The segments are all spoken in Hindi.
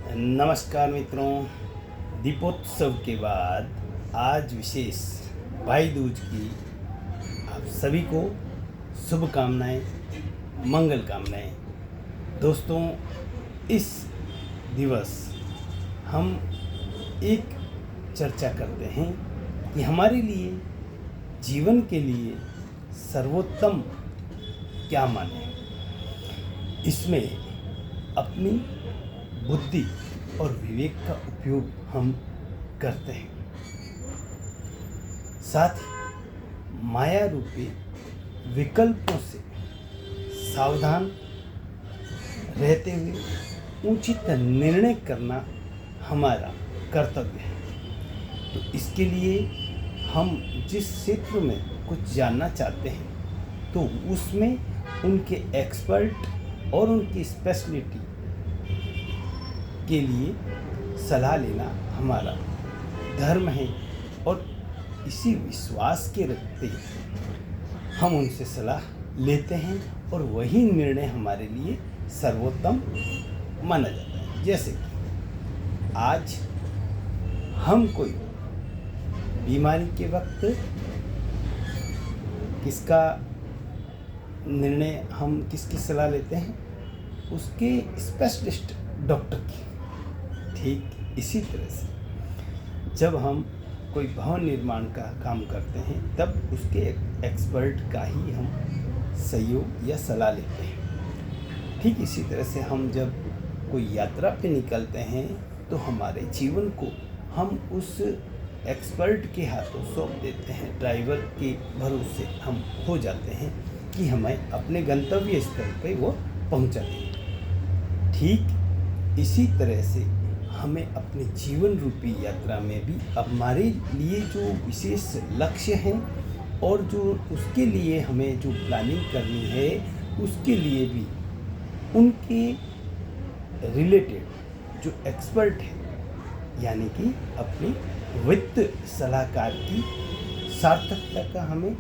नमस्कार मित्रों, दीपोत्सव के बाद आज विशेष भाई दूज की आप सभी को शुभकामनाएं, मंगल कामनाएं। दोस्तों, इस दिवस हम एक चर्चा करते हैं कि हमारे लिए जीवन के लिए सर्वोत्तम क्या माने। इसमें अपनी बुद्धि और विवेक का उपयोग हम करते हैं, साथ ही माया रूपी विकल्पों से सावधान रहते हुए उचित निर्णय करना हमारा कर्तव्य है। तो इसके लिए हम जिस क्षेत्र में कुछ जानना चाहते हैं तो उसमें उनके एक्सपर्ट और उनकी स्पेशलिटी के लिए सलाह लेना हमारा धर्म है, और इसी विश्वास के रखते हम उनसे सलाह लेते हैं और वही निर्णय हमारे लिए सर्वोत्तम माना जाता है। जैसे कि आज हम कोई बीमारी के वक्त किसका निर्णय, हम किसकी सलाह लेते हैं? उसके स्पेशलिस्ट डॉक्टर की। ठीक इसी तरह से जब हम कोई भवन निर्माण का काम करते हैं तब उसके एक्सपर्ट का ही हम सहयोग या सलाह लेते हैं। ठीक इसी तरह से हम जब कोई यात्रा पे निकलते हैं तो हमारे जीवन को हम उस एक्सपर्ट के हाथों सौंप देते हैं। ड्राइवर के भरोसे हम हो जाते हैं कि हमें अपने गंतव्य स्थल पे वो पहुंचा दें। ठीक इसी तरह से हमें अपने जीवन रूपी यात्रा में भी हमारे लिए जो विशेष लक्ष्य हैं और जो उसके लिए हमें जो प्लानिंग करनी है उसके लिए भी उनके रिलेटेड जो एक्सपर्ट हैं, यानी कि अपने वित्त सलाहकार की सार्थकता का हमें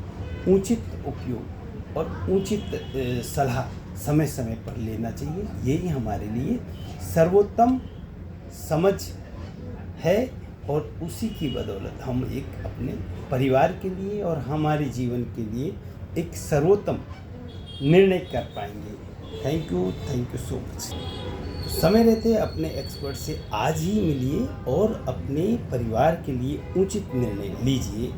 उचित उपयोग और उचित सलाह समय समय पर लेना चाहिए। यही हमारे लिए सर्वोत्तम समझ है, और उसी की बदौलत हम एक अपने परिवार के लिए और हमारे जीवन के लिए एक सर्वोत्तम निर्णय कर पाएंगे। Thank you so much. समय रहते अपने एक्सपर्ट से आज ही मिलिए और अपने परिवार के लिए उचित निर्णय लीजिए।